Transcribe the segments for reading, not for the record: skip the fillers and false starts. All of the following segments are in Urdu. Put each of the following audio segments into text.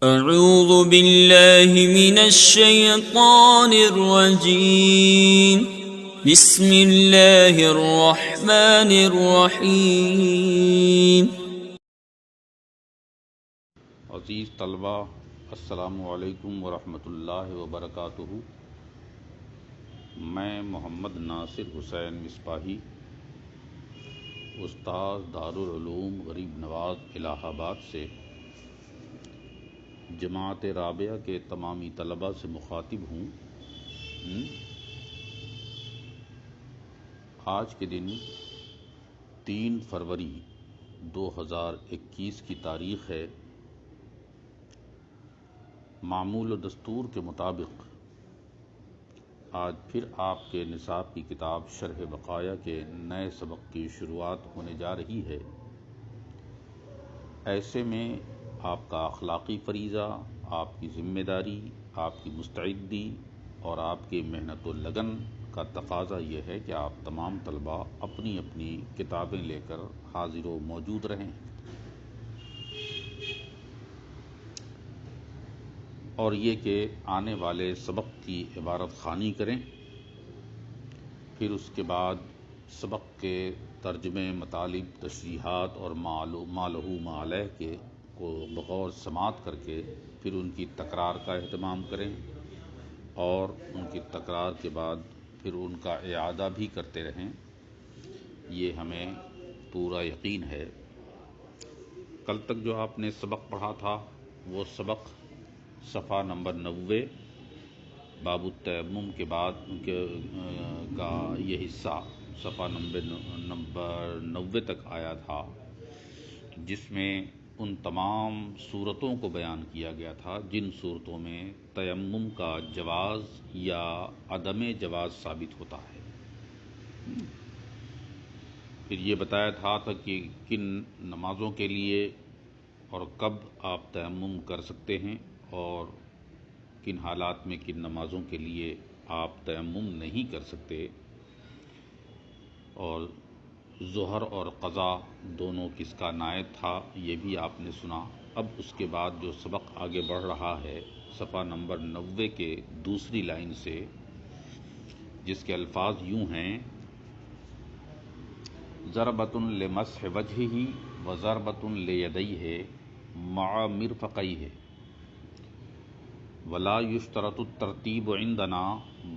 اعوذ باللہ من الشیطان الرجیم بسم اللہ الرحمن الرحیم۔ عزیز طلبہ، السلام علیکم ورحمۃ اللہ وبرکاتہ۔ میں محمد ناصر حسین مصباحی، استاد دارالعلوم غریب نواز الہ آباد سے جماعت رابعہ کے تمامی طلبہ سے مخاطب ہوں۔ آج کے دن 3 فروری 2021 کی تاریخ ہے۔ معمول و دستور کے مطابق آج پھر آپ کے نصاب کی کتاب شرح بقایا کے نئے سبق کی شروعات ہونے جا رہی ہے۔ ایسے میں آپ کا اخلاقی فریضہ، آپ کی ذمہ داری، آپ کی مستعدی اور آپ کی محنت و لگن کا تقاضا یہ ہے کہ آپ تمام طلباء اپنی اپنی کتابیں لے کر حاضر و موجود رہیں، اور یہ کہ آنے والے سبق کی عبارت خوانی کریں۔ پھر اس کے بعد سبق کے ترجمے، مطالب، تشریحات اور ما لہو ما علیہ کے کو بغور سماعت کر کے پھر ان کی تکرار کا اہتمام کریں، اور ان کی تکرار کے بعد پھر ان کا اعادہ بھی کرتے رہیں۔ یہ ہمیں پورا یقین ہے۔ کل تک جو آپ نے سبق پڑھا تھا وہ سبق صفحہ نمبر 90 باب التیمم کے بعد کا یہ حصہ صفحہ نمبر 90 تک آیا تھا، جس میں ان تمام صورتوں کو بیان کیا گیا تھا جن صورتوں میں تیمم کا جواز یا عدم جواز ثابت ہوتا ہے۔ پھر یہ بتایا تھا کہ کن نمازوں کے لیے اور کب آپ تیمم کر سکتے ہیں، اور کن حالات میں کن نمازوں کے لیے آپ تیمم نہیں کر سکتے، اور ظہر اور قضا دونوں کس کا نائب تھا یہ بھی آپ نے سنا۔ اب اس کے بعد جو سبق آگے بڑھ رہا ہے صفحہ نمبر 90 کے دوسری لائن سے، جس کے الفاظ یوں ہیں: ضربۃ لمسح وجہہ وضربۃ لیدیہ مع مرفقیہ ولا یشترط الترتیب عندنا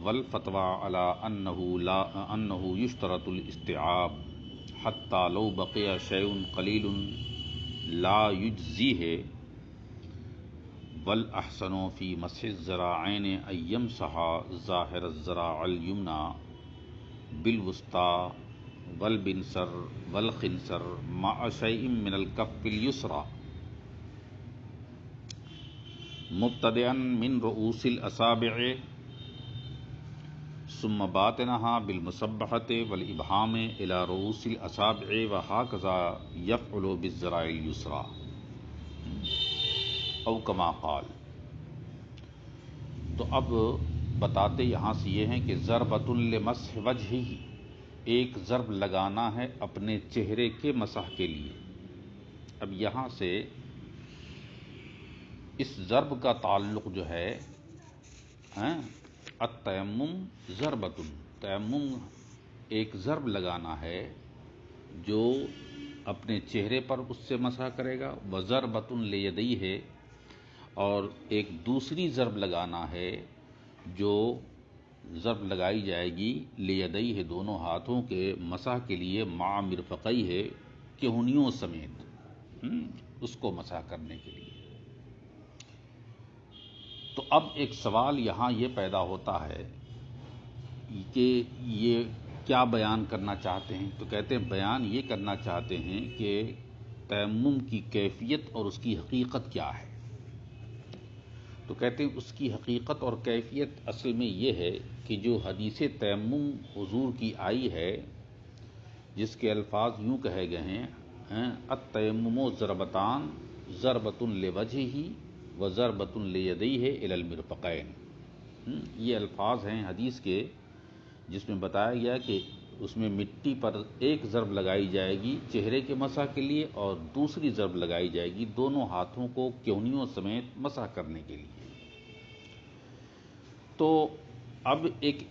والفتوی علی انہ یشترط الاستیعاب حتی لو بقی شیء قلیل لا یجزیہ والاحسن فی مسح الذراعین ان یمسح ظاہر الذراع الیمنی بالوسطی والبنصر والخنصر مع شیء من الکف الیسری مبتدئا من رؤوس الاصابع ثم باطنها بالمسبحة والابهام الى رؤوس الاصابع وهكذا يفعل بالذراع اليسرى او كما قال۔ تو اب بتاتے یہاں سے یہ ہیں کہ ضربۃ لمسح وجہہ، ایک ضرب لگانا ہے اپنے چہرے کے مسح کے لیے۔ اب یہاں سے اس ضرب کا تعلق جو ہے التیمم ضربۃ، تیمم ایک ضرب لگانا ہے جو اپنے چہرے پر اس سے مسح کرے گا، وضربۃ لیدیہ، اور ایک دوسری ضرب لگانا ہے جو ضرب لگائی جائے گی لیدیہ، دونوں ہاتھوں کے مسح کے لیے، مع مرفقیہ، کہنیوں سمیت، اس کو مسح کرنے کے لیے۔ تو اب ایک سوال یہاں یہ پیدا ہوتا ہے کہ یہ کیا بیان کرنا چاہتے ہیں؟ تو کہتے ہیں بیان یہ کرنا چاہتے ہیں کہ تیمم کی کیفیت اور اس کی حقیقت کیا ہے۔ تو کہتے ہیں اس کی حقیقت اور کیفیت اصل میں یہ ہے کہ جو حدیث تیمم حضور کی آئی ہے، جس کے الفاظ یوں کہے گئے ہیں: التیمم ضربتان، ضربۃ لوجہہ وضربۃ لیدیہ الی المرفقین۔ یہ الفاظ ہیں حدیث کے، جس میں بتایا گیا کہ اس میں مٹی پر ایک ضرب لگائی جائے گی چہرے کے مسح کے لیے اور دوسری ضرب لگائی جائے گی دونوں ہاتھوں کو کہنیوں سمیت مسح کرنے کے لیے۔ تو اب ایک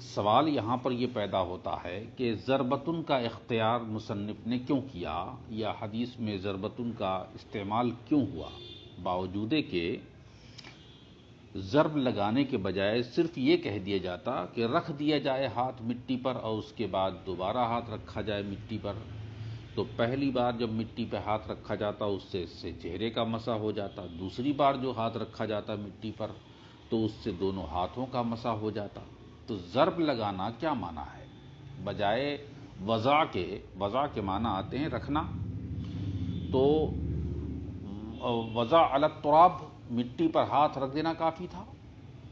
سوال یہاں پر یہ پیدا ہوتا ہے کہ ضربتن کا اختیار مصنف نے کیوں کیا یا حدیث میں ضربتن کا استعمال کیوں ہوا، باوجود کہ ضرب لگانے کے بجائے صرف یہ کہہ دیا جاتا کہ رکھ دیا جائے ہاتھ مٹی پر اور اس کے بعد دوبارہ ہاتھ رکھا جائے مٹی پر، تو پہلی بار جب مٹی پہ ہاتھ رکھا جاتا اس سے چہرے کا مسح ہو جاتا، دوسری بار جو ہاتھ رکھا جاتا مٹی پر تو اس سے دونوں ہاتھوں کا مسح ہو جاتا۔ تو ضرب لگانا کیا معنی ہے؟ بجائے وضع کے معنی آتے ہیں رکھنا، تو وضع علی التراب مٹی پر ہاتھ رکھ دینا کافی تھا،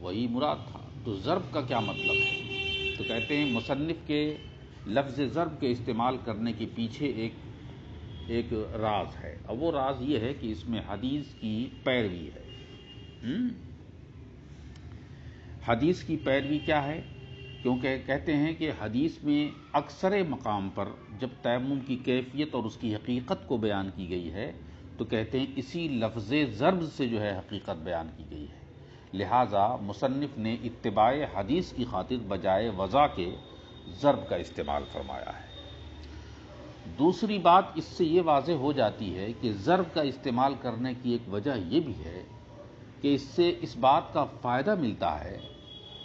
وہی مراد تھا۔ تو ضرب کا کیا مطلب ہے؟ تو کہتے ہیں مصنف کے لفظ ضرب کے استعمال کرنے کے پیچھے ایک راز ہے، اور وہ راز یہ ہے کہ اس میں حدیث کی پیروی ہے۔ حدیث کی پیروی کیا ہے؟ کیونکہ کہتے ہیں کہ حدیث میں اکثر مقام پر جب تیمم کی کیفیت اور اس کی حقیقت کو بیان کی گئی ہے تو کہتے ہیں اسی لفظ ضرب سے جو ہے حقیقت بیان کی گئی ہے، لہٰذا مصنف نے اتباع حدیث کی خاطر بجائے وضع کے ضرب کا استعمال فرمایا ہے۔ دوسری بات اس سے یہ واضح ہو جاتی ہے کہ ضرب کا استعمال کرنے کی ایک وجہ یہ بھی ہے کہ اس سے اس بات کا فائدہ ملتا ہے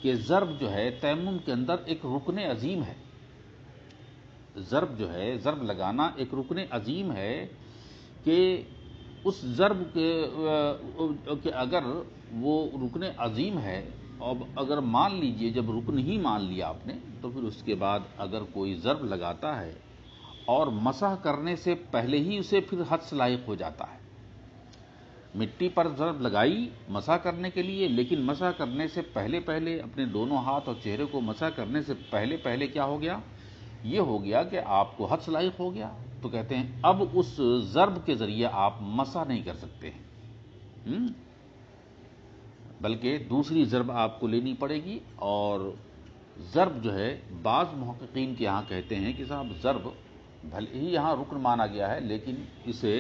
کہ ضرب جو ہے تیمم کے اندر ایک رکن عظیم ہے۔ ضرب لگانا ایک رکن عظیم ہے کہ اس ضرب کے اگر وہ رکن عظیم ہے، اور اگر مان لیجئے جب رکن ہی مان لیا آپ نے تو پھر اس کے بعد اگر کوئی ضرب لگاتا ہے اور مسح کرنے سے پہلے ہی اسے پھر حد سے لائق ہو جاتا ہے۔ مٹی پر ضرب لگائی مسح کرنے کے لیے، لیکن مسح کرنے سے پہلے اپنے دونوں ہاتھ اور چہرے کو مسح کرنے سے پہلے کیا ہو گیا؟ یہ ہو گیا کہ آپ کو حد سے لائق ہو گیا۔ تو کہتے ہیں اب اس ضرب کے ذریعے آپ مسح نہیں کر سکتے ہیں، بلکہ دوسری ضرب آپ کو لینی پڑے گی۔ اور ضرب جو ہے بعض محققین کے یہاں کہتے ہیں کہ صاحب ضرب بھلے ہی یہاں رکن مانا گیا ہے لیکن اسے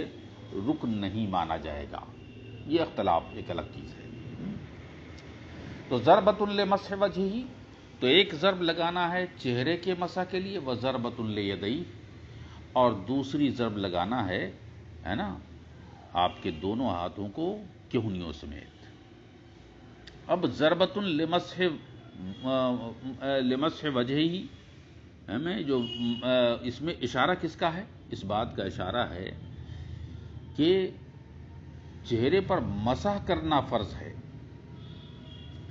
رکن نہیں مانا جائے گا، یہ اختلاف ایک الگ چیز ہے۔ تو ضربۃ لمسح وجہہ، تو ایک ضرب لگانا ہے چہرے کے مسح کے لیے، وضربۃ لیدیہ، اور دوسری ضرب لگانا ہے نا آپ کے دونوں ہاتھوں کو کہنیوں سمیت۔ اب ضربۃ لمسح وجہہ میں جو اس میں اشارہ کس کا ہے؟ اس بات کا اشارہ ہے کہ چہرے پر مسح کرنا فرض ہے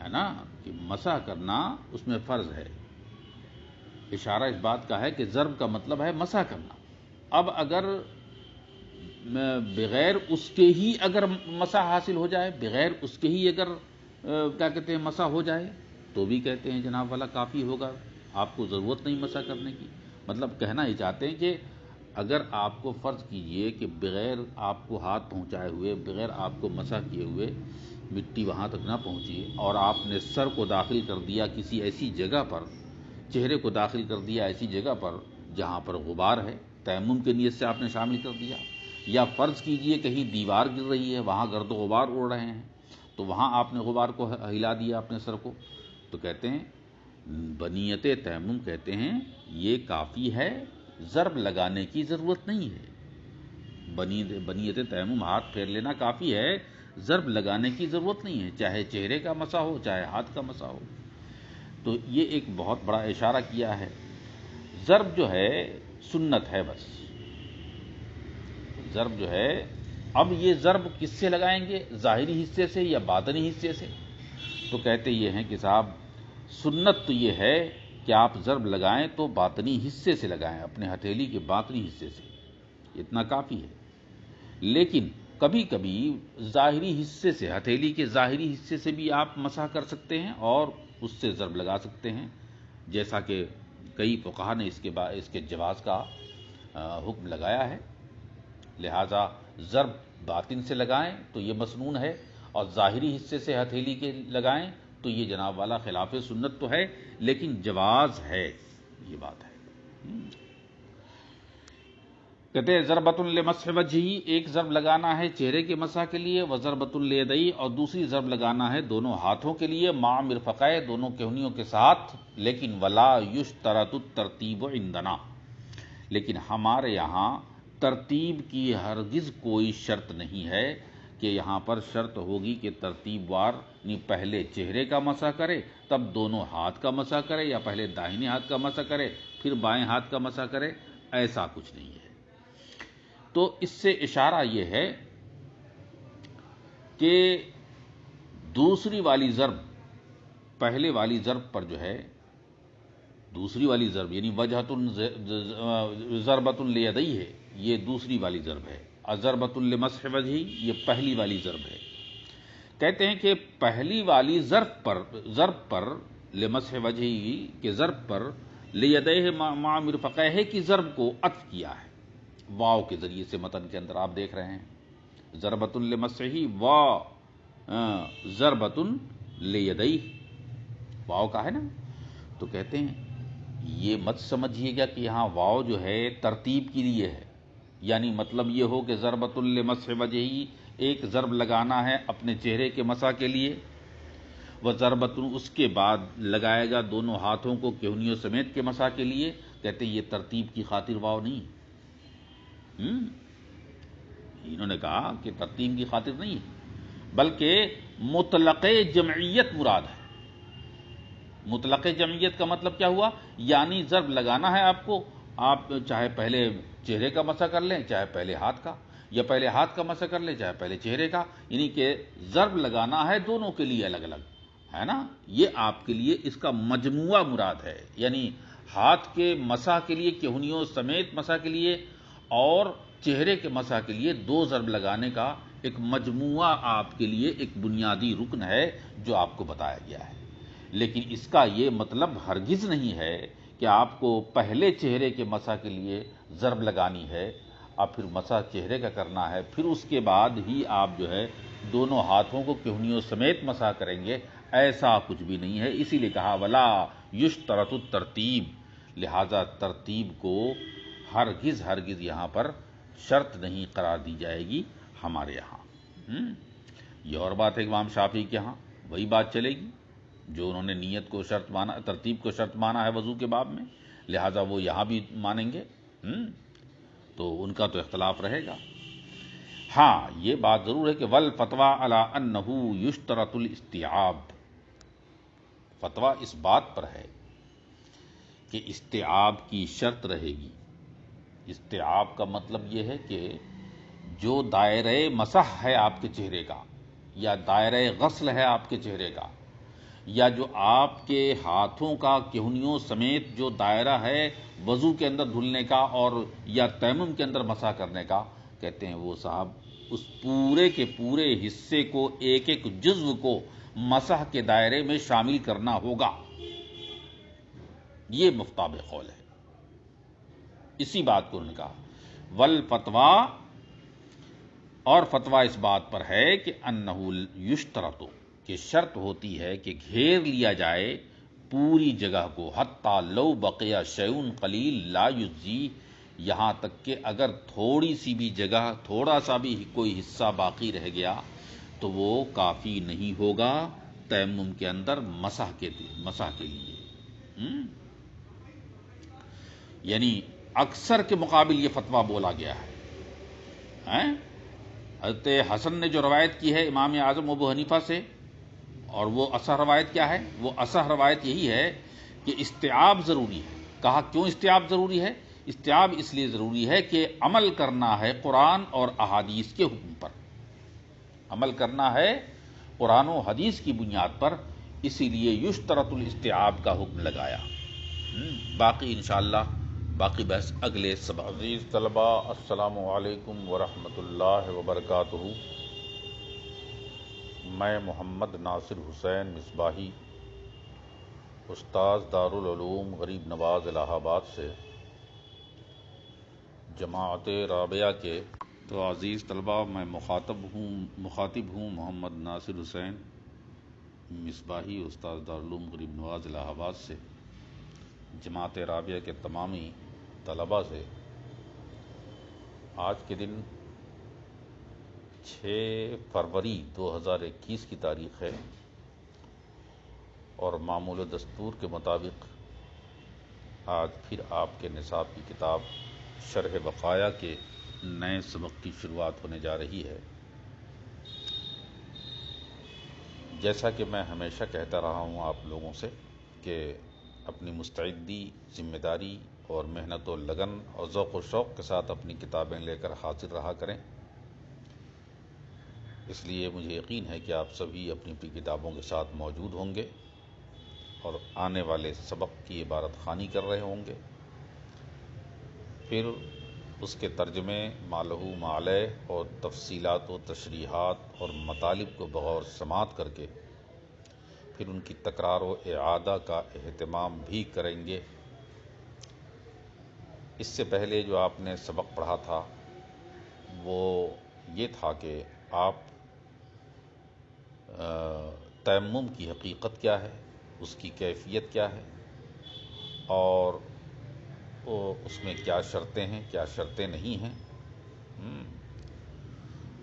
نا، کہ مسح کرنا اس میں فرض ہے۔ اشارہ اس بات کا ہے کہ ضرب کا مطلب ہے مسح کرنا۔ اب اگر بغیر اس کے ہی اگر مسح حاصل ہو جائے، بغیر اس کے ہی اگر کیا کہتے ہیں مسح ہو جائے تو بھی کہتے ہیں جناب والا کافی ہوگا، آپ کو ضرورت نہیں مسح کرنے کی۔ مطلب کہنا ہی چاہتے ہیں کہ اگر آپ کو فرض کیجئے کہ بغیر آپ کو ہاتھ پہنچائے ہوئے، بغیر آپ کو مسح کیے ہوئے مٹی وہاں تک نہ پہنچی اور آپ نے سر کو داخل کر دیا کسی ایسی جگہ پر، چہرے کو داخل کر دیا ایسی جگہ پر جہاں پر غبار ہے، تیمم کی نیت سے آپ نے شامل کر دیا، یا فرض کیجئے کہیں دیوار گر رہی ہے وہاں گرد و غبار اڑ رہے ہیں تو وہاں آپ نے غبار کو ہلا دیا اپنے سر کو، تو کہتے ہیں بنیت تیمم کہتے ہیں یہ کافی ہے، ضرب لگانے کی ضرورت نہیں ہے۔ بنیت تیمم ہاتھ پھیر لینا کافی ہے، ضرب لگانے کی ضرورت نہیں ہے، چاہے چہرے کا مسح ہو چاہے ہاتھ کا مسح ہو۔ تو یہ ایک بہت بڑا اشارہ کیا ہے۔ ضرب جو ہے سنت ہے، بس ضرب جو ہے، اب یہ ضرب کس سے لگائیں گے، ظاہری حصے سے یا باطنی حصے سے؟ تو کہتے یہ ہیں کہ صاحب سنت تو یہ ہے کہ آپ ضرب لگائیں تو باطنی حصے سے لگائیں، اپنے ہتھیلی کے باطنی حصے سے، اتنا کافی ہے۔ لیکن کبھی کبھی ظاہری حصے سے، ہتھیلی کے ظاہری حصے سے بھی آپ مسح کر سکتے ہیں اور اس سے ضرب لگا سکتے ہیں، جیسا کہ کئی فقہا نے اس کے جواز کا حکم لگایا ہے۔ لہذا ضرب باطن سے لگائیں تو یہ مسنون ہے، اور ظاہری حصے سے ہتھیلی کے لگائیں تو یہ جناب والا خلاف سنت تو ہے لیکن جواز ہے، یہ بات ہے۔ کہتے ہیں ضربۃ لمسح وجہی، ایک ضرب لگانا ہے چہرے کے مسح کے لیے، وضربۃ لیدی، اور دوسری ضرب لگانا ہے دونوں ہاتھوں کے لیے، مع مرفقہ، دونوں کہنیوں کے ساتھ، لیکن ولا یشترط الترتیب عندنا، لیکن ہمارے یہاں ترتیب کی ہرگز کوئی شرط نہیں ہے کہ یہاں پر شرط ہوگی کہ ترتیب وار پہلے چہرے کا مسح کرے تب دونوں ہاتھ کا مسح کرے، یا پہلے داہنے ہاتھ کا مسح کرے پھر بائیں ہاتھ کا مسح کرے، ایسا کچھ نہیں ہے۔ تو اس سے اشارہ یہ ہے کہ دوسری والی ضرب پہلے والی ضرب پر جو ہے، دوسری والی ضرب یعنی وجہۃ ضربۃ لیدی ہے، یہ دوسری والی ضرب ہے، ضربۃ لمسح وجہی یہ پہلی والی ضرب ہے۔ کہتے ہیں کہ پہلی والی ضرب پر لمسح وجہی کے ضرب پر لیدیہ مع مرفقیہ کی ضرب کو عطف کیا ہے واو کے ذریعے سے۔ متن کے اندر آپ دیکھ رہے ہیں ضربۃ لمسحی و ضربۃ لیدیہ، واو کا ہے نا، تو کہتے ہیں یہ مت سمجھیے گا کہ یہاں واو جو ہے ترتیب کے لیے ہے، یعنی مطلب یہ ہو کہ ضربۃ لمسح وجہی ایک ضرب لگانا ہے اپنے چہرے کے مسح کے لیے، وہ ضربۃ اس کے بعد لگائے گا دونوں ہاتھوں کو کہنیوں سمیت کے مسح کے لیے۔ کہتے ہیں یہ ترتیب کی خاطر واو نہیں، انہوں نے کہا کہ ترتیب کی خاطر نہیں ہے، بلکہ مطلق جمعیت مراد ہے۔ مطلق جمعیت کا مطلب کیا ہوا؟ یعنی ضرب لگانا ہے آپ کو، آپ چاہے پہلے چہرے کا مسح کر لیں چاہے پہلے ہاتھ کا، یا پہلے ہاتھ کا مسح کر لیں چاہے پہلے چہرے کا، یعنی کہ ضرب لگانا ہے دونوں کے لیے الگ الگ، ہے نا۔ یہ آپ کے لیے اس کا مجموعہ مراد ہے، یعنی ہاتھ کے مسح کے لیے کہنیوں سمیت مسح کے لیے اور چہرے کے مسح کے لیے دو ضرب لگانے کا ایک مجموعہ آپ کے لیے ایک بنیادی رکن ہے جو آپ کو بتایا گیا ہے۔ لیکن اس کا یہ مطلب ہرگز نہیں ہے کہ آپ کو پہلے چہرے کے مسح کے لیے ضرب لگانی ہے اور پھر مسح چہرے کا کرنا ہے، پھر اس کے بعد ہی آپ جو ہے دونوں ہاتھوں کو کہنیوں سمیت مسح کریں گے، ایسا کچھ بھی نہیں ہے۔ اسی لیے کہا ولا یشترط الترتیب، لہذا ترتیب کو ہرگز یہاں پر شرط نہیں قرار دی جائے گی ہمارے یہاں۔ یہ اور بات ہے امام شافعی کے ہاں وہی بات چلے گی جو انہوں نے نیت کو شرط مانا، ترتیب کو شرط مانا ہے وضو کے باب میں، لہذا وہ یہاں بھی مانیں گے، تو ان کا تو اختلاف رہے گا۔ ہاں یہ بات ضرور ہے کہ والفتویٰ علی انہ یشترط الاستیعاب، فتویٰ اس بات پر ہے کہ استیعاب کی شرط رہے گی۔ استیعاب کا مطلب یہ ہے کہ جو دائرہ مسح ہے آپ کے چہرے کا، یا دائرہ غسل ہے آپ کے چہرے کا، یا جو آپ کے ہاتھوں کا کہنیوں سمیت جو دائرہ ہے وضو کے اندر دھلنے کا اور یا تیمم کے اندر مسح کرنے کا، کہتے ہیں وہ صاحب اس پورے کے پورے حصے کو، ایک ایک جزو کو مسح کے دائرے میں شامل کرنا ہوگا، یہ مفتاب قول ہے۔ اسی بات کو انہوں نے کہا والفتویٰ، اور فتویٰ اس بات پر ہے کہ انہ یشترط، کہ شرط ہوتی ہے کہ گھیر لیا جائے پوری جگہ کو، حتی لو بقی شیء قلیل لا یجزی، یہاں تک کہ اگر تھوڑی سی بھی جگہ، تھوڑا سا بھی کوئی حصہ باقی رہ گیا تو وہ کافی نہیں ہوگا تیمم کے اندر مسح کے لیے۔ یعنی اکثر کے مقابل یہ فتویٰ بولا گیا ہے۔ حضرت حسن نے جو روایت کی ہے امام اعظم ابو حنیفہ سے، اور وہ اصح روایت کیا ہے؟ وہ اصح روایت یہی ہے کہ استیعاب ضروری ہے۔ کہا کیوں استیعاب ضروری ہے؟ استیعاب اس لیے ضروری ہے کہ عمل کرنا ہے قرآن اور احادیث کے حکم پر، عمل کرنا ہے قرآن و حدیث کی بنیاد پر، اسی لیے یشترط الاستیعاب کا حکم لگایا۔ باقی انشاءاللہ باقی بحث اگلے سبق۔ عزیز طلبہ السلام علیکم ورحمۃ اللہ وبرکاتہ۔ میں محمد ناصر حسین مصباحی، استاذ دارالعلوم غریب نواز الہ آباد سے، جماعت رابعہ کے، تو عزیز طلبہ میں مخاطب ہوں محمد ناصر حسین استاذ دارالعلوم غریب نواز الہ آباد سے، جماعت رابعہ کے تمامی طلبہ سے آج کے دن 6 فروری 2021 کی تاریخ ہے، اور معمول و دستور کے مطابق آج پھر آپ کے نصاب کی کتاب شرح بقایا کے نئے سبق کی شروعات ہونے جا رہی ہے۔ جیسا کہ میں ہمیشہ کہتا رہا ہوں آپ لوگوں سے کہ اپنی مستعدی، ذمہ داری اور محنت و لگن اور ذوق و شوق کے ساتھ اپنی کتابیں لے کر حاضر رہا کریں۔ اس لیے مجھے یقین ہے کہ آپ سبھی اپنی اپنی کتابوں کے ساتھ موجود ہوں گے اور آنے والے سبق کی عبارت خوانی کر رہے ہوں گے۔ پھر اس کے ترجمے، ما لہو ما علیہ اور تفصیلات و تشریحات اور مطالب کو بغور سماعت کر کے پھر ان کی تکرار و اعادہ کا اہتمام بھی کریں گے۔ اس سے پہلے جو آپ نے سبق پڑھا تھا وہ یہ تھا کہ آپ تیمم کی حقیقت کیا ہے، اس کی کیفیت کیا ہے، اور اس میں کیا شرطیں ہیں، کیا شرطیں نہیں ہیں۔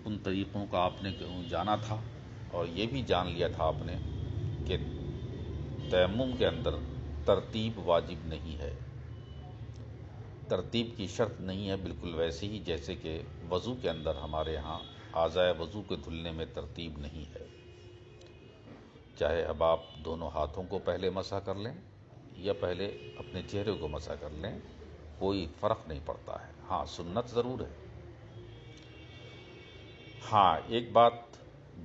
ان طریقوں کا آپ نے جانا تھا، اور یہ بھی جان لیا تھا آپ نے کہ تیمم کے اندر ترتیب واجب نہیں ہے، ترتیب کی شرط نہیں ہے، بالکل ویسے ہی جیسے کہ وضو کے اندر ہمارے ہاں اعضائے وضو کے دھلنے میں ترتیب نہیں ہے۔ چاہے اب آپ دونوں ہاتھوں کو پہلے مسح کر لیں یا پہلے اپنے چہرے کو مسح کر لیں، کوئی فرق نہیں پڑتا ہے۔ ہاں، سنت ضرور ہے۔ ہاں، ایک بات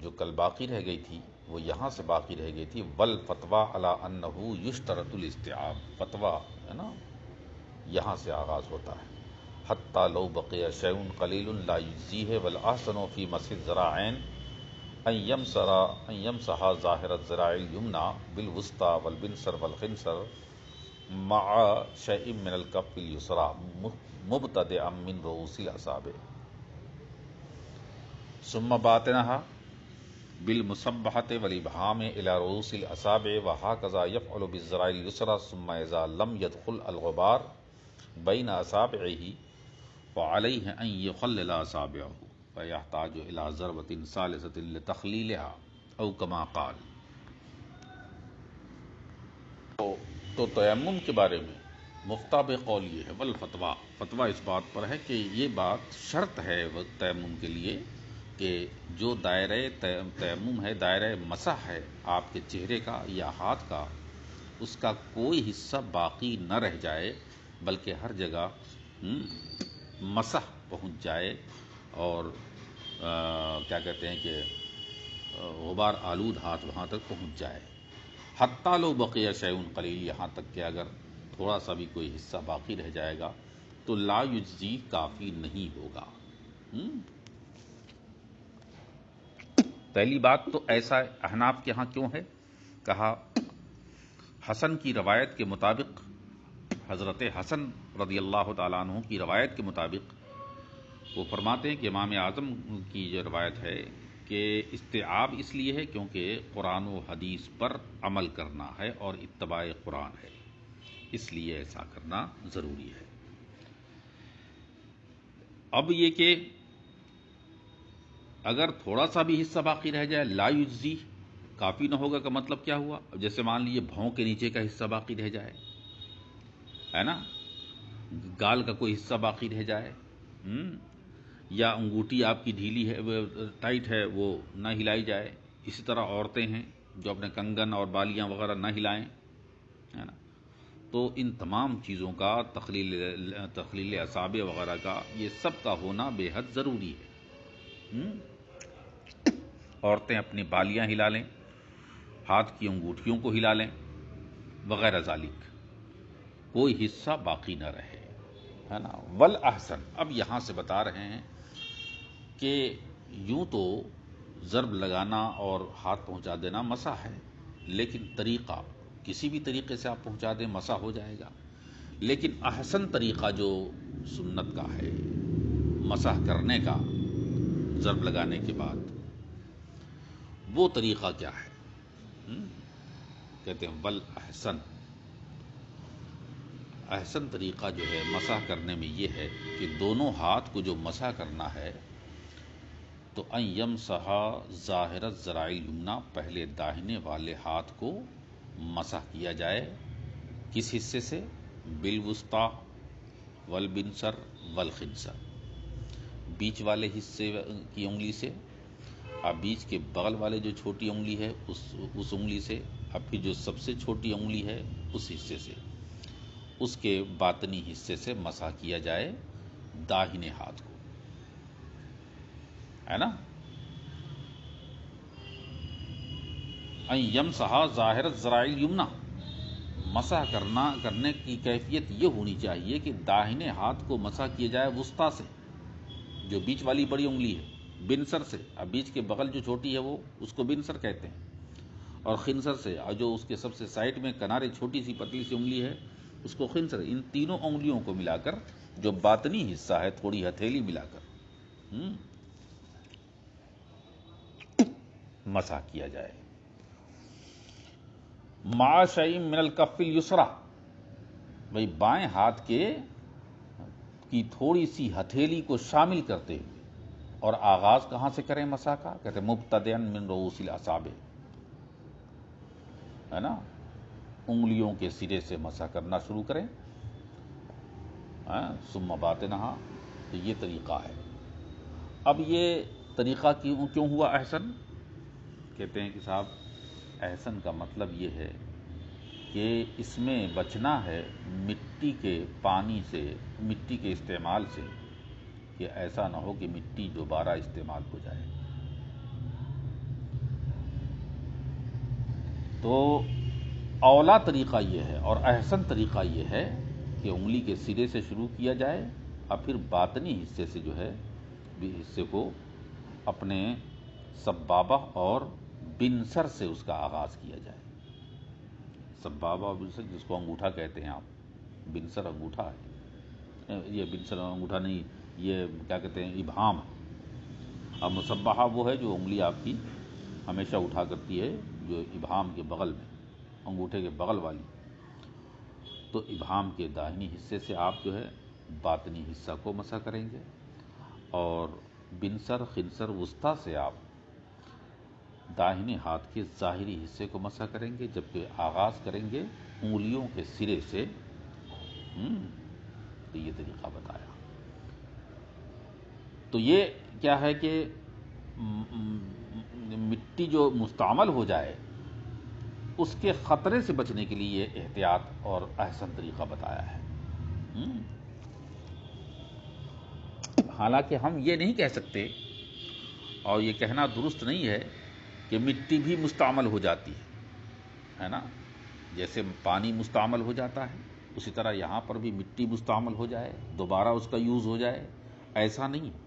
جو کل باقی رہ گئی تھی وہ یہاں سے باقی رہ گئی تھی، والفتویٰ علی انہ یشترط الاستیعاب، فتویٰ ہے نا، یہاں سے آغاز ہوتا ہے۔ حتی لو بقی شیء قلیل لا یجزیہ والاحسن فی مسح الذراعین ان یمسح ظاہر الذراع الیمنی بالوسطی والبنصر والخنصر مع شیء من الکف الیسری مبتدئا من رؤوس الاصابع ثم باطنہا بالمسبحۃ والابہام الی رؤوس الاصابع وہکذا یفعل بالذراع الیسری ثم اذا لم يدخل الغبار بین اصابعہ فعلیہ ان یخلل اصابعہ فیحتاج الی ضربۃ ثالثۃ لتخلیلها او کما قال۔ تو تیمم کے بارے میں مفتاب قول یہ ہے، والفتویٰ، فتویٰ اس بات پر ہے کہ یہ بات شرط ہے تیمم کے لیے کہ جو دائرہ تیمم ہے، دائرہ مسح ہے آپ کے چہرے کا یا ہاتھ کا، اس کا کوئی حصہ باقی نہ رہ جائے بلکہ ہر جگہ مسح پہنچ جائے، اور کیا کہتے ہیں کہ غبار آلود ہاتھ وہاں تک پہنچ جائے۔ حتی لو بقی شیء قلیل، یہاں تک کہ اگر تھوڑا سا بھی کوئی حصہ باقی رہ جائے گا تو لا یجزی، کافی نہیں ہوگا۔ پہلی بات تو ایسا احناف کے ہاں کیوں ہے؟ کہا حسن کی روایت کے مطابق، حضرت حسن رضی اللہ تعالیٰ عنہ کی روایت کے مطابق وہ فرماتے ہیں کہ امام اعظم کی جو روایت ہے کہ استیعاب اس لیے ہے کیونکہ قرآن و حدیث پر عمل کرنا ہے اور اتباع قرآن ہے، اس لیے ایسا کرنا ضروری ہے۔ اب یہ کہ اگر تھوڑا سا بھی حصہ باقی رہ جائے، لا یجزی، کافی نہ ہوگا کا مطلب کیا ہوا؟ جیسے مان لیجیے بھاؤں کے نیچے کا حصہ باقی رہ جائے، ہے نا، گال کا کوئی حصہ باقی رہ جائے، یا انگوٹھی آپ کی ڈھیلی ہے، ٹائٹ ہے، وہ نہ ہلائی جائے۔ اسی طرح عورتیں ہیں جو اپنے کنگن اور بالیاں وغیرہ نہ ہلائیں، ہے نا، تو ان تمام چیزوں کا تخلیل اصابع وغیرہ کا، یہ سب کا ہونا بے حد ضروری ہے۔ عورتیں اپنی بالیاں ہلا لیں، ہاتھ کی انگوٹھیوں کو ہلا لیں وغیرہ ذالک، کوئی حصہ باقی نہ رہے، ہے نا۔ والاحسن، اب یہاں سے بتا رہے ہیں کہ یوں تو ضرب لگانا اور ہاتھ پہنچا دینا مسح ہے، لیکن طریقہ کسی بھی طریقے سے آپ پہنچا دیں مسح ہو جائے گا، لیکن احسن طریقہ جو سنت کا ہے مسح کرنے کا ضرب لگانے کے بعد، وہ طریقہ کیا ہے؟ کہتے ہیں والاحسن، احسن طریقہ جو ہے مسح کرنے میں یہ ہے کہ دونوں ہاتھ کو جو مسح کرنا ہے تو ان یمسح ظاہر الذراع الیمنی، پہلے داہنے والے ہاتھ کو مسح کیا جائے، کس حصے سے؟ بالوسطی والبنصر والخنصر، بیچ والے حصے کی انگلی سے، اب بیچ کے بغل والے جو چھوٹی انگلی ہے اس انگلی سے، اب پھر جو سب سے چھوٹی انگلی ہے اس حصے سے، اس کے باطنی حصے سے مسح کیا جائے داہنے ہاتھ کو، ہے نا؟ ان یمسح ظاہر الذراع الیمنی، مسح کرنے کی کیفیت یہ ہونی چاہیے کہ داہنے ہاتھ کو مسح کیا جائے وسطی سے، جو بیچ والی بڑی انگلی ہے، بنصر سے، اب بیچ کے بغل جو چھوٹی ہے وہ اس کو بنصر کہتے ہیں، اور خنصر سے، اور جو اس کے سب سے سائڈ میں کنارے چھوٹی سی پتلی سی انگلی ہے اس کو خنصر، ان تینوں انگلیوں کو ملا کر جو باطنی حصہ ہے، تھوڑی ہتھیلی ملا کر مسح کیا جائے، مع شیء من الکف الیسری، بھئی بائیں ہاتھ کی تھوڑی سی ہتھیلی کو شامل کرتے ہوئے، اور آغاز کہاں سے کریں مسح کا؟ کہتے ہیں مبتدئا من رؤوس الاصابع، ہے نا، انگلیوں کے سرے سے مسح کرنا شروع کریں، ثم باطنہا، تو یہ طریقہ ہے۔ اب یہ طریقہ کیوں ہوا احسن؟ کہتے ہیں کہ صاحب احسن کا مطلب یہ ہے کہ اس میں بچنا ہے مٹی کے پانی سے، مٹی کے استعمال سے، کہ ایسا نہ ہو کہ مٹی دوبارہ استعمال ہو جائے۔ تو اولا طریقہ یہ ہے اور احسن طریقہ یہ ہے کہ انگلی کے سرے سے شروع کیا جائے، اور پھر باطنی حصے سے جو ہے حصے کو اپنے سبابہ اور بنصر سے اس کا آغاز کیا جائے۔ سبابہ اور بنصر، جس کو انگوٹھا کہتے ہیں آپ، بنصر انگوٹھا ہے، یہ بنصر انگوٹھا نہیں، یہ کیا کہتے ہیں، ابہام۔ اب مسبحہ وہ ہے جو انگلی آپ کی ہمیشہ اٹھا کرتی ہے، جو ابہام کے بغل میں، انگوٹھے کے بغل والی، تو ابہام کے داہنی حصے سے آپ جو ہے باطنی حصہ کو مسح کریں گے، اور بنصر خنصر وسطی سے آپ داہنے ہاتھ کے ظاہری حصے کو مسح کریں گے، جبکہ آغاز کریں گے انگلیوں کے سرے سے۔ تو یہ طریقہ بتایا۔ تو یہ کیا ہے کہ مٹی جو مستعمل ہو جائے اس کے خطرے سے بچنے کے لیے یہ احتیاط اور احسن طریقہ بتایا ہے۔ حالانکہ ہم یہ نہیں کہہ سکتے، اور یہ کہنا درست نہیں ہے، کہ مٹی بھی مستعمل ہو جاتی ہے نا، جیسے پانی مستعمل ہو جاتا ہے اسی طرح یہاں پر بھی مٹی مستعمل ہو جائے، دوبارہ اس کا یوز ہو جائے، ایسا نہیں ہے۔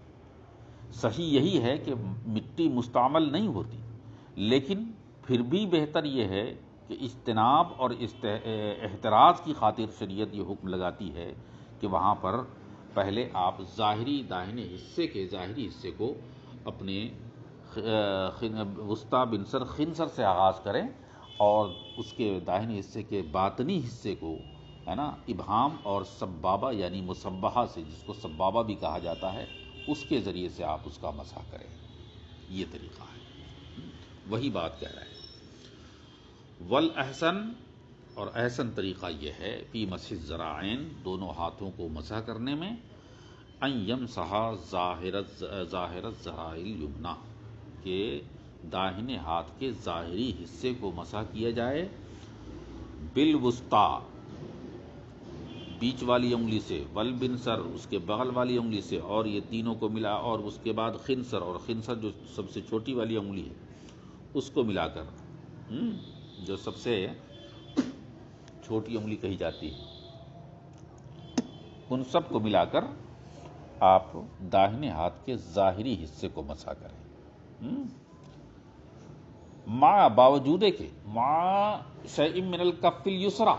صحیح یہی ہے کہ مٹی مستعمل نہیں ہوتی، لیکن پھر بھی بہتر یہ ہے کہ اجتناب اور احتراز کی خاطر شریعت یہ حکم لگاتی ہے کہ وہاں پر پہلے آپ ظاہری داہنے حصے کے ظاہری حصے کو اپنے وسطی بنصر خنصر سے آغاز کریں، اور اس کے داہنے حصے کے باطنی حصے کو، ہے نا، ابہام اور سبابہ یعنی مسبحہ سے، جس کو سبابہ بھی کہا جاتا ہے، اس کے ذریعے سے آپ اس کا مسح کریں۔ یہ طریقہ ہے، وہی بات کہہ رہے ہیں۔ والاحسن، اور احسن طریقہ یہ ہے، فی مسح الذراعین، دونوں ہاتھوں کو مسح کرنے میں، ان یمسح ظاہر الذراع الیمنی، کہ داہنے ہاتھ کے ظاہری حصے کو مسح کیا جائے، بالوسطی، بیچ والی انگلی سے، والبنصر، اس کے بغل والی انگلی سے، اور یہ تینوں کو ملا، اور اس کے بعد خنصر، اور خنصر جو سب سے چھوٹی والی انگلی ہے اس کو ملا کر، جو سب سے چھوٹی انگلی کہی جاتی ہے، ان سب کو ملا کر آپ داہنے ہاتھ کے ظاہری حصے کو مسح کریں، مع، باوجود کہ، مع شیء من الکف الیسری،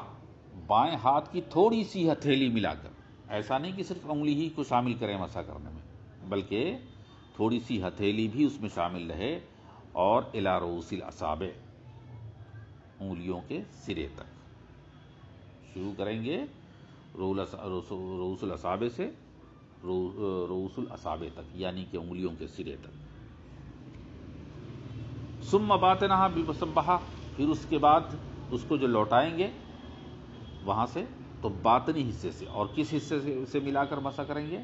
بائیں ہاتھ کی تھوڑی سی ہتھیلی ملا کر، ایسا نہیں کہ صرف انگلی ہی کو شامل کریں مسح کرنے میں، بلکہ تھوڑی سی ہتھیلی بھی اس میں شامل رہے، اور الی رؤوس الاصابع، انگلیوں کے سرے تک شروع کریں گے، رؤوس الاصابع سے رؤوس الاصابع تک، یعنی کہ انگلیوں کے سرے تک۔ ثم باطنہا بالمسبحہ، پھر اس کے بعد اس کو جو لوٹائیں گے وہاں سے تو باطنی حصے سے، اور کس حصے سے ملا کر مسح کریں گے؟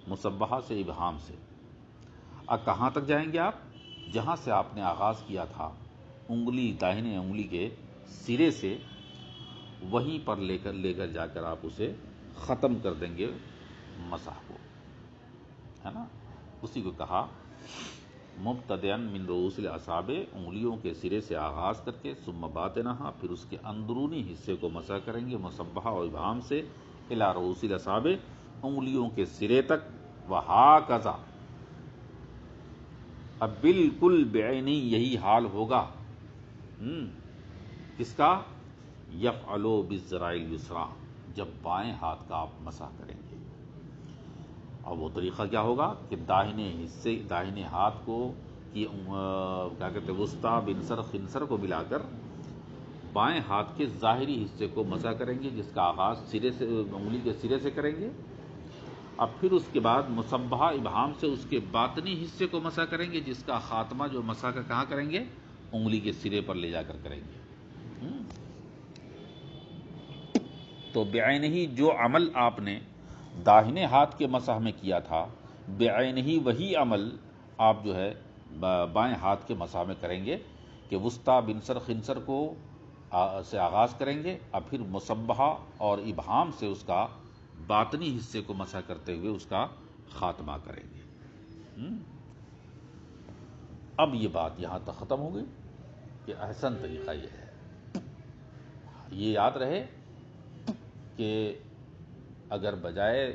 مسبحہ سے، ابہام سے۔ اب کہاں تک جائیں گے آپ؟ جہاں سے آپ نے آغاز کیا تھا انگلی، داہنے انگلی کے سرے سے، وہیں پر لے کر جا کر آپ اسے ختم کر دیں گے مسح کو، ہے نا؟ اسی کو کہا مبتدئا من رؤوس الاصابع، انگلیوں کے سرے سے آغاز کر کے، ثم باطنہا، پھر اس کے اندرونی حصے کو مسح کریں گے مسبحہ اور ابہام سے، الی رؤوس الاصابع، انگلیوں کے سرے تک، وہکذا، اب بالکل بعینی یہی حال ہوگا کس کا؟ یفعلوا بالذراع الیسریٰ، جب بائیں ہاتھ کا آپ مسح کریں گے۔ اور وہ طریقہ کیا ہوگا کہ داہنے ہاتھ کو کیا کہتے ہیں، وسطیٰ، بنصر، خنصر کو ملا کر بائیں ہاتھ کے ظاہری حصے کو مسح کریں گے، جس کا آغاز سرے سے، انگلی کے سرے سے کریں گے۔ اب پھر اس کے بعد مسبحہ ابہام سے اس کے باطنی حصے کو مسح کریں گے، جس کا خاتمہ جو مسح کا کہاں کریں گے؟ انگلی کے سرے پر لے جا کر کریں گے۔ تو بعینہ جو عمل آپ نے داہنے ہاتھ کے مسح میں کیا تھا، بعینہ وہی عمل آپ جو ہے بائیں ہاتھ کے مسح میں کریں گے، کہ وسطیٰ، بنصر، خنصر کو سے آغاز کریں گے، اب پھر مسبحہ اور ابہام سے اس کا باطنی حصے کو مسح کرتے ہوئے اس کا خاتمہ کریں گے۔ اب یہ بات یہاں تک ختم ہو گئی کہ احسن طریقہ یہ ہے۔ یہ یاد رہے کہ اگر بجائے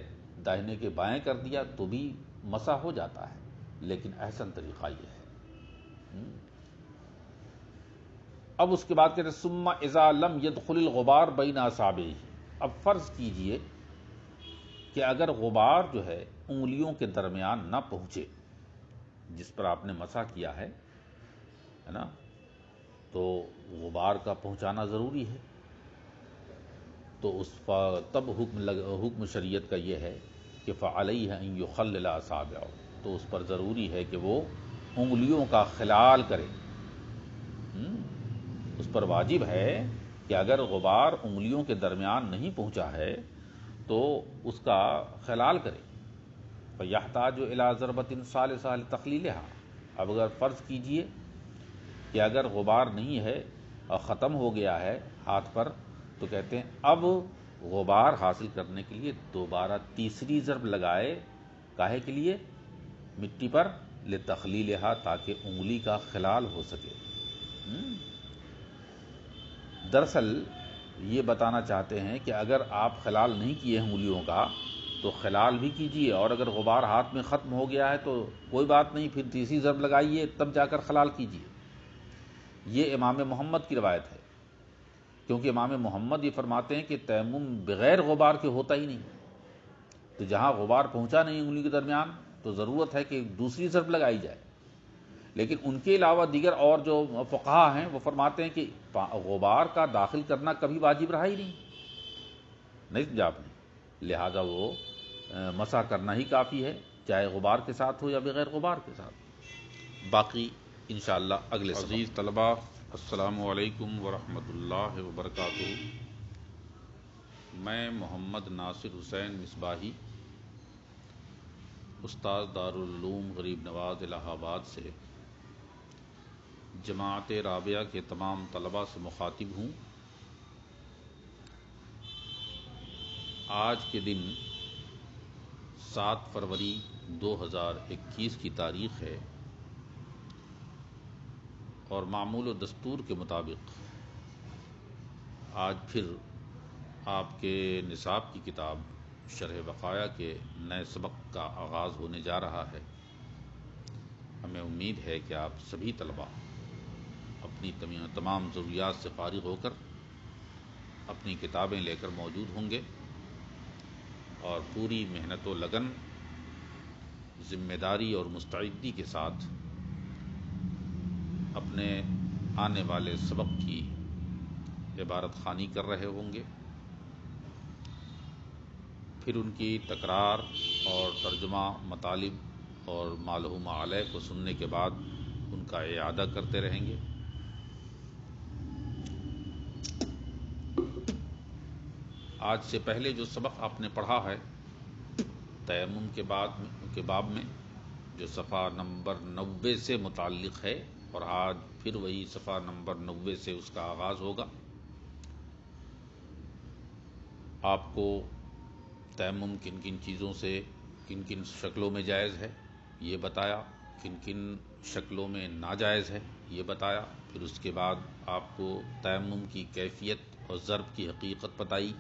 داہنے کے بائیں کر دیا تو بھی مسح ہو جاتا ہے، لیکن احسن طریقہ یہ ہے۔ اب اس کے بعد کہتے ہیں ثم اذا لم يدخل الغبار بین اصابعہ، اب فرض کیجئے کہ اگر غبار جو ہے انگلیوں کے درمیان نہ پہنچے، جس پر آپ نے مسح کیا ہے نا، تو غبار کا پہنچانا ضروری ہے، تو اس پر تب حکم شریعت کا یہ ہے کہ فعلیہ ان یخلل اصابعہ، تو اس پر ضروری ہے کہ وہ انگلیوں کا خلال کرے۔ اس پر واجب ہے کہ اگر غبار انگلیوں کے درمیان نہیں پہنچا ہے تو اس کا خلال کرے۔ فیحتاج الی ضربۃ ثالثہ لتخلیلھا، اب اگر فرض کیجئے کہ اگر غبار نہیں ہے اور ختم ہو گیا ہے ہاتھ پر، تو کہتے ہیں اب غبار حاصل کرنے کے لیے دوبارہ تیسری ضرب لگائے، کاہے کے لیے؟ مٹی پر، لتخلیلھا، تاکہ انگلی کا خلال ہو سکے۔ دراصل یہ بتانا چاہتے ہیں کہ اگر آپ خلال نہیں کیے ہیں انگلیوں کا تو خلال بھی کیجئے، اور اگر غبار ہاتھ میں ختم ہو گیا ہے تو کوئی بات نہیں، پھر تیسری ضرب لگائیے، تب جا کر خلال کیجئے۔ یہ امام محمد کی روایت ہے، کیونکہ امام محمد یہ فرماتے ہیں کہ تیمم بغیر غبار کے ہوتا ہی نہیں، تو جہاں غبار پہنچا نہیں انگلی کے درمیان تو ضرورت ہے کہ دوسری ضرب لگائی جائے۔ لیکن ان کے علاوہ دیگر اور جو فقہا ہیں وہ فرماتے ہیں کہ غبار کا داخل کرنا کبھی واجب رہا ہی نہیں سمجھا آپ نے، لہذا وہ مسح کرنا ہی کافی ہے، چاہے غبار کے ساتھ ہو یا بغیر غبار کے ساتھ۔ باقی انشاءاللہ اگلے سبق۔ عزیز طلبہ، السلام علیکم ورحمۃ اللہ وبرکاتہ۔ میں محمد ناصر حسین مصباحی، استاد دارالعلوم غریب نواز الہ آباد سے جماعت رابعہ کے تمام طلباء سے مخاطب ہوں۔ آج کے دن 7 فروری 2021 کی تاریخ ہے، اور معمول و دستور کے مطابق آج پھر آپ کے نصاب کی کتاب شرح بقایا کے نئے سبق کا آغاز ہونے جا رہا ہے۔ ہمیں امید ہے کہ آپ سبھی طلباء اپنی تمام ضروریات سے فارغ ہو کر اپنی کتابیں لے کر موجود ہوں گے، اور پوری محنت و لگن، ذمہ داری اور مستعدی کے ساتھ اپنے آنے والے سبق کی عبارت خوانی کر رہے ہوں گے۔ پھر ان کی تکرار اور ترجمہ مطالب اور معلوم علیہ کو سننے کے بعد ان کا اعادہ کرتے رہیں گے۔ آج سے پہلے جو سبق آپ نے پڑھا ہے تیمم کے باب میں، جو صفحہ نمبر 90 سے متعلق ہے، اور آج پھر وہی صفحہ نمبر 90 سے اس کا آغاز ہوگا۔ آپ کو تیمم کن کن چیزوں سے کن کن شکلوں میں جائز ہے یہ بتایا، کن کن شکلوں میں ناجائز ہے یہ بتایا، پھر اس کے بعد آپ کو تیمم کی کیفیت اور ضرب کی حقیقت بتائی،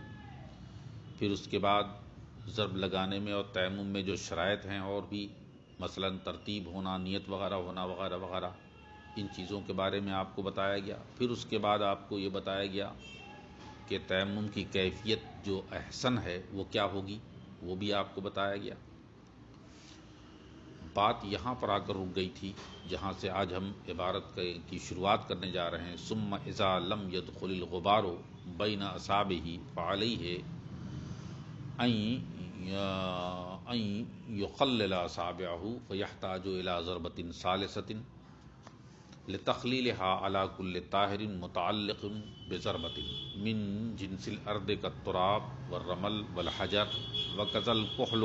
پھر اس کے بعد ضرب لگانے میں اور تیمم میں جو شرائط ہیں اور بھی، مثلا ترتیب ہونا، نیت وغیرہ ہونا وغیرہ وغیرہ، ان چیزوں کے بارے میں آپ کو بتایا گیا۔ پھر اس کے بعد آپ کو یہ بتایا گیا کہ تیمم کی کیفیت جو احسن ہے وہ کیا ہوگی، وہ بھی آپ کو بتایا گیا۔ بات یہاں پر آ کر رک گئی تھی جہاں سے آج ہم عبارت کی شروعات کرنے جا رہے ہیں۔ ثم اذا لم يدخل الغبار بین اصابعہ فعلیہ ان یخلل اصابعہ فیحتاج الی ضربۃ ثالثۃ لتخلیلها على كل طاہر متعلق بضربۃ من جنس الارض كالتراب والرمل والحجر وكذا الكحل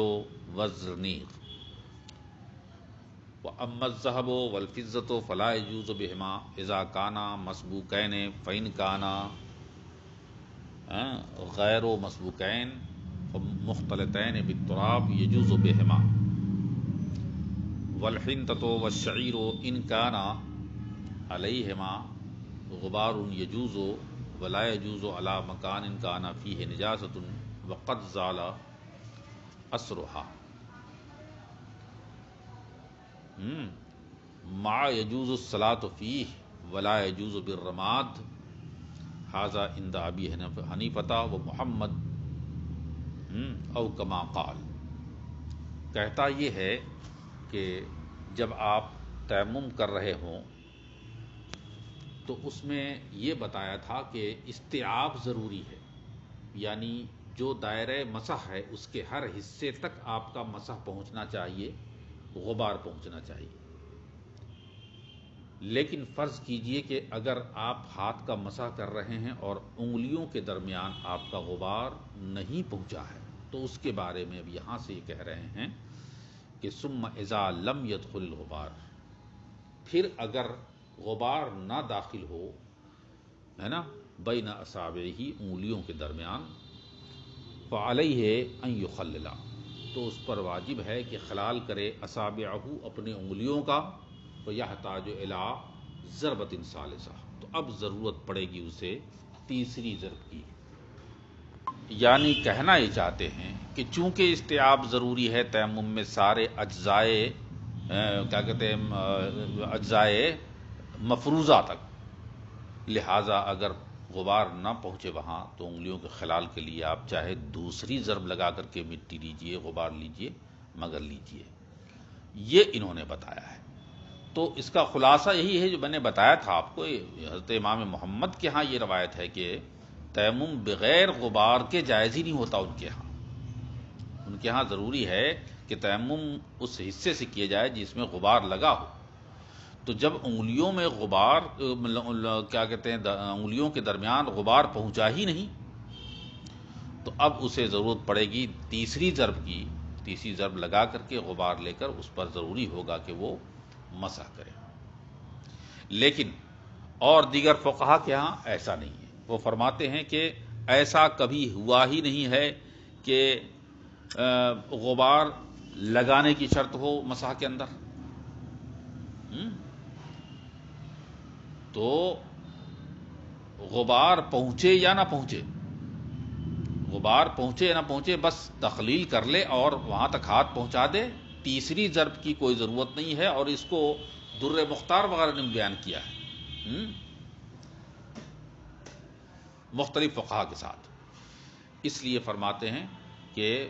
والزرنیق، واما الذهب والفضة فلا يجوز بهما اذا كانا مسبوقين، فإن كانا غیر مسبوقين مختلطين بالتراب يجوز بهما، والحنطة والشعير إن كانا علیہما غبار یجوز ولا یجوز علی مکان کان فیہ نجاست وقد زال اثرها، مع یجوز الصلاة فیہ ولا یجوز بالرماد، ھذا عند ابی حنیفہ و محمد او کما قال۔ کہتا یہ ہے کہ جب آپ تیمم کر رہے ہوں تو اس میں یہ بتایا تھا کہ استیعاب ضروری ہے، یعنی جو دائرہ مسح ہے اس کے ہر حصے تک آپ کا مسح پہنچنا چاہیے، غبار پہنچنا چاہیے۔ لیکن فرض کیجئے کہ اگر آپ ہاتھ کا مسح کر رہے ہیں اور انگلیوں کے درمیان آپ کا غبار نہیں پہنچا ہے، تو اس کے بارے میں اب یہاں سے یہ کہہ رہے ہیں کہ ثم اذا لم يدخل الغبار، پھر اگر غبار نہ داخل ہو، ہے نا، بین اصابعہ، انگلیوں کے درمیان، فعلیہ ان یخلل، تو اس پر واجب ہے کہ خلال کرے اصابعہ، اپنے انگلیوں کا، فیحتاج الی ضربۃ ثالثہ، تو اب ضرورت پڑے گی اسے تیسری ضرب کی۔ یعنی کہنا یہ چاہتے ہیں کہ چونکہ استیعاب ضروری ہے تیمم میں سارے اجزائے کیا کہتے ہیں اجزائے مفروضہ تک، لہٰذا اگر غبار نہ پہنچے وہاں تو انگلیوں کے خلال کے لیے آپ چاہے دوسری ضرب لگا کر کے مٹی لیجئے، غبار لیجئے، مگر لیجئے، یہ انہوں نے بتایا ہے۔ تو اس کا خلاصہ یہی ہے جو میں نے بتایا تھا آپ کو، حضرت امام محمد کے ہاں یہ روایت ہے کہ تیمم بغیر غبار کے جائز ہی نہیں ہوتا ان کے ہاں۔ ان کے ہاں ضروری ہے کہ تیمم اس حصے سے کیا جائے جس میں غبار لگا ہو۔ تو جب انگلیوں میں غبار کیا کہتے ہیں انگلیوں کے درمیان غبار پہنچا ہی نہیں، تو اب اسے ضرورت پڑے گی تیسری ضرب کی، تیسری ضرب لگا کر کے غبار لے کر اس پر ضروری ہوگا کہ وہ مسح کرے۔ لیکن اور دیگر فقہا کے ہاں ایسا نہیں ہے، وہ فرماتے ہیں کہ ایسا کبھی ہوا ہی نہیں ہے کہ غبار لگانے کی شرط ہو مسح کے اندر۔ تو غبار پہنچے یا نہ پہنچے، غبار پہنچے یا نہ پہنچے، بس تخلیل کر لے اور وہاں تک ہاتھ پہنچا دے، تیسری ضرب کی کوئی ضرورت نہیں ہے، اور اس کو در مختار وغیرہ نے بیان کیا ہے مختلف فقہا کے ساتھ۔ اس لیے فرماتے ہیں کہ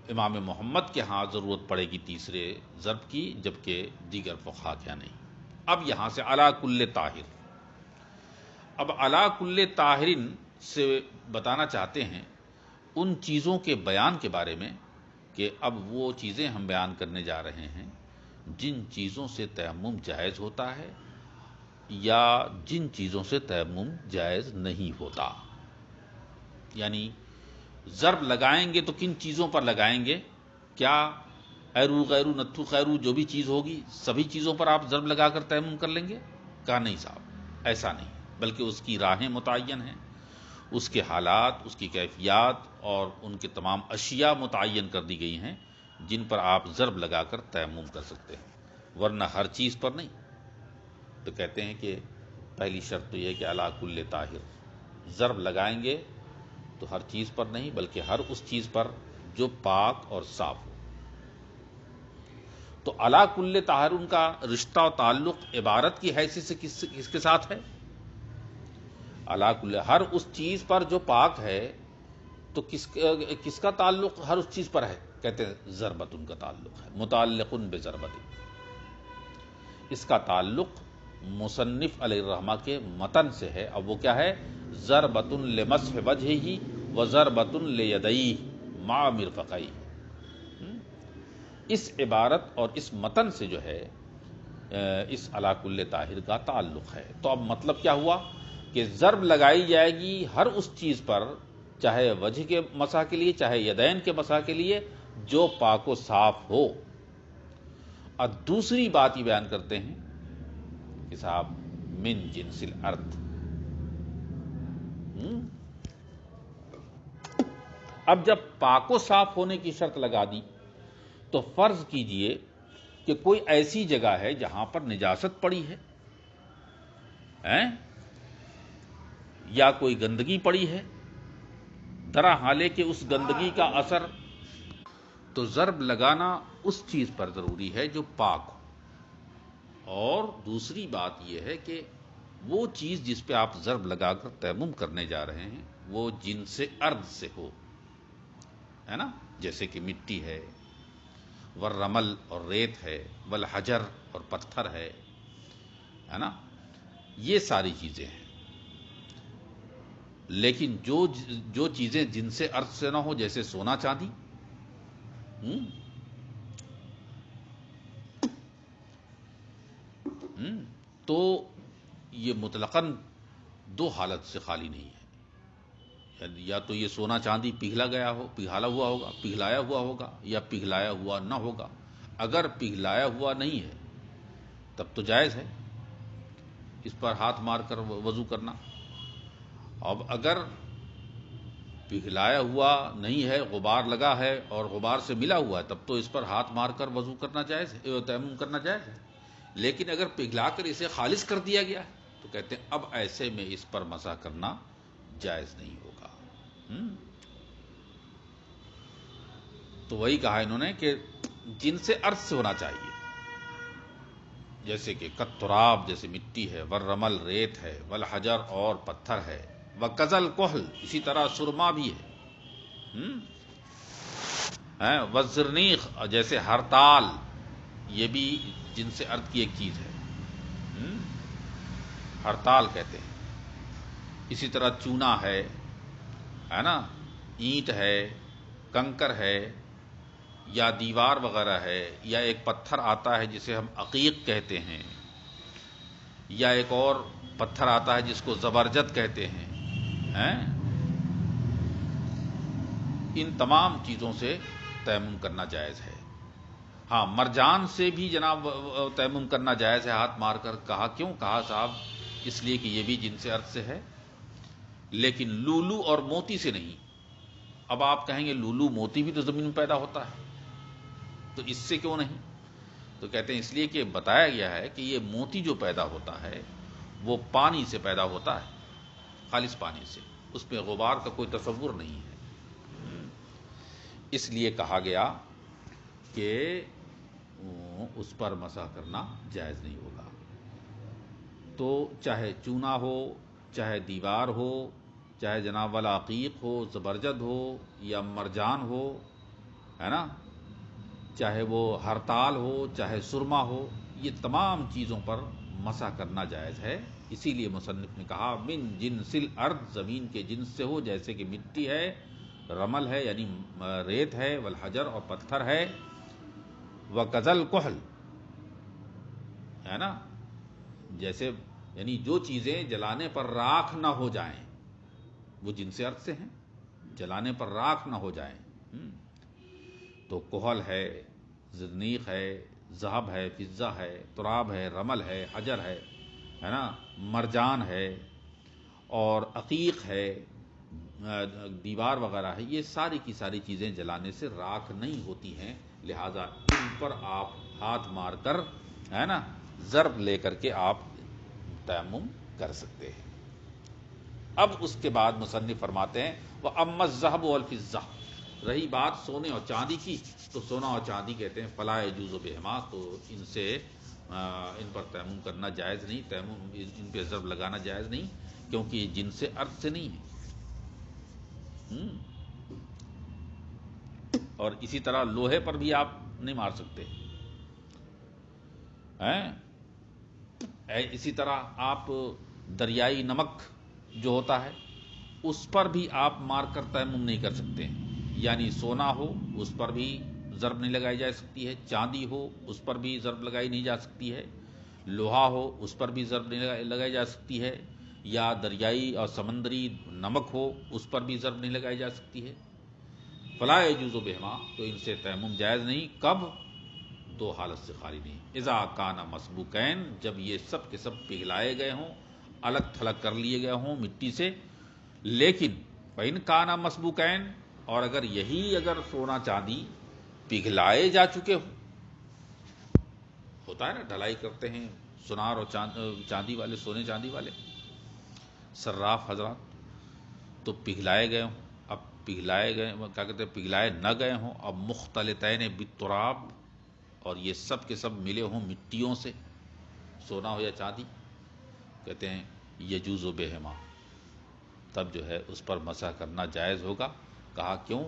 امام محمد کے ہاں ضرورت پڑے گی تیسرے ضرب کی، جبکہ دیگر فقہا کے ہاں نہیں۔ اب یہاں سے علی کل طاہر، اب علی کل طاہرن سے بتانا چاہتے ہیں ان چیزوں کے بیان کے بارے میں کہ اب وہ چیزیں ہم بیان کرنے جا رہے ہیں جن چیزوں سے تیمم جائز ہوتا ہے یا جن چیزوں سے تیمم جائز نہیں ہوتا. یعنی ضرب لگائیں گے تو کن چیزوں پر لگائیں گے؟ کیا ایرو غیرو نتھو خیرو جو بھی چیز ہوگی سبھی چیزوں پر آپ ضرب لگا کر تیمم کر لیں گے؟ کہا نہیں صاحب، ایسا نہیں، بلکہ اس کی راہیں متعین ہیں، اس کے حالات، اس کی کیفیات اور ان کے تمام اشیاء متعین کر دی گئی ہیں جن پر آپ ضرب لگا کر تیمم کر سکتے ہیں، ورنہ ہر چیز پر نہیں. تو کہتے ہیں کہ پہلی شرط تو یہ کہ علی کل طاہر، ضرب لگائیں گے تو ہر چیز پر نہیں بلکہ ہر اس چیز پر جو پاک اور صاف ہو. تو علی کل طاہر ان کا رشتہ و تعلق عبارت کی حیثیت سے کس کے ساتھ ہے؟ علی کل، ہر اس چیز پر جو پاک ہے تو کس کا تعلق ہر اس چیز پر ہے؟ کہتے ہیں ضربت ان کا تعلق ہے، متعلق بضربت. اس کا تعلق مصنف علیہ الرحمہ کے متن سے ہے. اب وہ کیا ہے؟ ضربۃ لمسح وجہہ وضربۃ لیدیہ مع مرفقیہ. اس عبارت اور اس متن سے جو ہے اس علی کل طاہر کا تعلق ہے. تو اب مطلب کیا ہوا کہ ضرب لگائی جائے گی ہر اس چیز پر، چاہے وجہ کے مسح کے لیے چاہے یدین کے مسح کے لیے، جو پاک و صاف ہو. اور دوسری بات یہ بیان کرتے ہیں کہ صاحب من جنس الارض. اب جب پاک و صاف ہونے کی شرط لگا دی تو فرض کیجئے کہ کوئی ایسی جگہ ہے جہاں پر نجاست پڑی ہے یا کوئی گندگی پڑی ہے، درا حالے کہ اس گندگی کا اثر، تو ضرب لگانا اس چیز پر ضروری ہے جو پاک ہو. اور دوسری بات یہ ہے کہ وہ چیز جس پہ آپ ضرب لگا کر تیمم کرنے جا رہے ہیں وہ جنس ارض سے ہو، ہے نا، جیسے کہ مٹی ہے، والرمل اور ریت ہے، والحجر اور پتھر ہے نا، یہ ساری چیزیں ہیں. لیکن جو چیزیں جن سے ارض سے نہ ہو، جیسے سونا چاندی، تو یہ مطلقاً دو حالت سے خالی نہیں ہے. یا تو یہ سونا چاندی پگھلایا ہوا ہوگا یا پگھلایا ہوا نہ ہوگا. اگر پگھلایا ہوا نہیں ہے تب تو جائز ہے اس پر ہاتھ مار کر وضو کرنا. اب اگر پگھلایا ہوا نہیں ہے، غبار لگا ہے اور غبار سے ملا ہوا ہے، تب تو اس پر ہاتھ مار کر وضو کرنا جائز ہے، تیمم کرنا جائز ہے. لیکن اگر پگھلا کر اسے خالص کر دیا گیا ہے تو کہتے ہیں اب ایسے میں اس پر مسح کرنا جائز نہیں ہوگا. تو وہی کہا انہوں نے کہ جن سے ارض سے ہونا چاہیے، جیسے کہ کتراب جیسے مٹی ہے، والرمل ریت ہے، والحجر اور پتھر ہے، وکزل کوہل اسی طرح سرما بھی ہے، وزرنیخ جیسے ہرتال، یہ بھی جن سے ارض کی ایک چیز ہے، ہرتال کہتے ہیں. اسی طرح چونا ہے نا، اینٹ ہے، کنکر ہے، یا دیوار وغیرہ ہے، یا ایک پتھر آتا ہے جسے ہم عقیق کہتے ہیں، یا ایک اور پتھر آتا ہے جس کو زبرجد کہتے ہیں. ان تمام چیزوں سے تیمم کرنا جائز ہے. ہاں، مرجان سے بھی جناب تیمم کرنا جائز ہے ہاتھ مار کر. کہا کیوں؟ کہا صاحب اس لیے کہ یہ بھی جنس ارض سے ہے، لیکن لولو اور موتی سے نہیں. اب آپ کہیں گے لولو موتی بھی تو زمین میں پیدا ہوتا ہے، تو اس سے کیوں نہیں؟ تو کہتے ہیں اس لیے کہ بتایا گیا ہے کہ یہ موتی جو پیدا ہوتا ہے وہ پانی سے پیدا ہوتا ہے، خالص پانی سے، اس میں غبار کا کوئی تصور نہیں ہے. اس لیے کہا گیا کہ اس پر مسح کرنا جائز نہیں ہوگا. تو چاہے چونا ہو، چاہے دیوار ہو، چاہے جناب والا عقیق ہو، زبرجد ہو یا مرجان ہو، ہے نا، چاہے وہ ہرتال ہو چاہے سرما ہو، یہ تمام چیزوں پر مسح کرنا جائز ہے. اسی لیے مصنف نے کہا من جنس الارض، زمین کے جنس سے ہو، جیسے کہ مٹی ہے، رمل ہے یعنی ریت ہے، والحجر اور پتھر ہے، وکذل کحل ہے نا، جیسے یعنی جو چیزیں جلانے پر راکھ نہ ہو جائیں، وہ جنس ارض سے ہیں، جلانے پر راکھ نہ ہو جائیں، تو کحل ہے، زرنیخ ہے، ذہب ہے، فضہ ہے، تراب ہے، رمل ہے، حجر ہے نا، مرجان ہے اور عقیق ہے، دیوار وغیرہ ہے، یہ ساری کی ساری چیزیں جلانے سے راکھ نہیں ہوتی ہیں، لہذا ان پر آپ ہاتھ مار کر ہے نا ضرب لے کر کے آپ تیمم کر سکتے ہیں۔ اب اس کے بعد مصنف فرماتے ہیں وَأَمَّا الذَّهَبُ وَالْفِضَّةُ، رہی بات سونے اور چاندی کی، تو سونا اور چاندی کہتے ہیں فَلَا يَجُوزُ بِهِمَا، تو ان سے ان پر تیمم کرنا جائز نہیں، تیمم ان پہ ضرب لگانا جائز نہیں، کیونکہ یہ جن سے ارض سے نہیں ہے۔ اور اسی طرح لوہے پر بھی آپ نہیں مار سکتے ہیں، اسی طرح آپ دریائی نمک جو ہوتا ہے اس پر بھی آپ مار کر تیمم نہیں کر سکتے ہیں، یعنی سونا ہو اس پر بھی ضرب نہیں لگائی جا سکتی ہے، چاندی ہو اس پر بھی ضرب لگائی نہیں جا سکتی ہے، لوہا ہو اس پر بھی ضرب نہیں لگائی جا سکتی ہے، یا دریائی اور سمندری نمک ہو اس پر بھی ضرب نہیں لگائی جا سکتی ہے۔ فلا یجوز بہما، تو ان سے تیمم جائز نہیں، کب؟ دو حالت سے خالی نہیں، اذا کان مسبوقین، جب یہ سب کے سب پگھلائے گئے ہوں، الگ تھلگ کر لیے گئے ہوں مٹی سے، لیکن فإن کان مسبوقین، اور اگر یہی اگر سونا چاندی پگھلائے جا چکے ہوں، ہوتا ہے نا ڈھلائی کرتے ہیں سونار اور چاندی والے، سونے چاندی والے صراف حضرات، تو پگھلائے گئے ہوں، اب پگھلائے گئے کیا کہتے ہیں، پگھلائے نہ گئے ہوں، اب مختلطین بالتراب، اور یہ سب کے سب ملے ہوں مٹیوں سے، سونا ہو یا چاندی، کہتے ہیں یجوز بہما، تب جو ہے اس پر مسح کرنا جائز ہوگا۔ کہا کیوں؟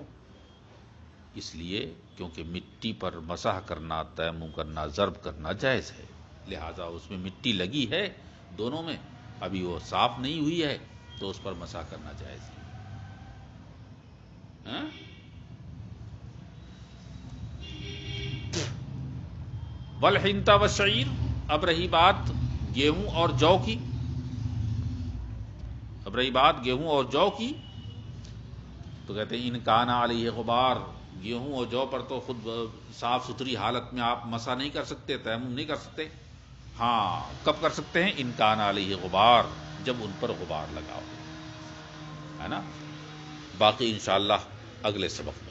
اس لیے کیونکہ مٹی پر مسح کرنا، تیمم کرنا، ضرب کرنا جائز ہے، لہذا اس میں مٹی لگی ہے دونوں میں، ابھی وہ صاف نہیں ہوئی ہے تو اس پر مسح کرنا جائز ہے۔ والحنطہ والشعیر، اب رہی بات گیہوں اور جو کی، تو کہتے ہیں ان کان علیہ غبار، گیہوں اور جو پر تو خود صاف ستھری حالت میں آپ مسح نہیں کر سکتے، تیمم نہیں کر سکتے، ہاں کب کر سکتے ہیں؟ ان کان علیہ غبار، جب ان پر غبار لگا ہو، ہے نا۔ باقی انشاءاللہ اگلے سبق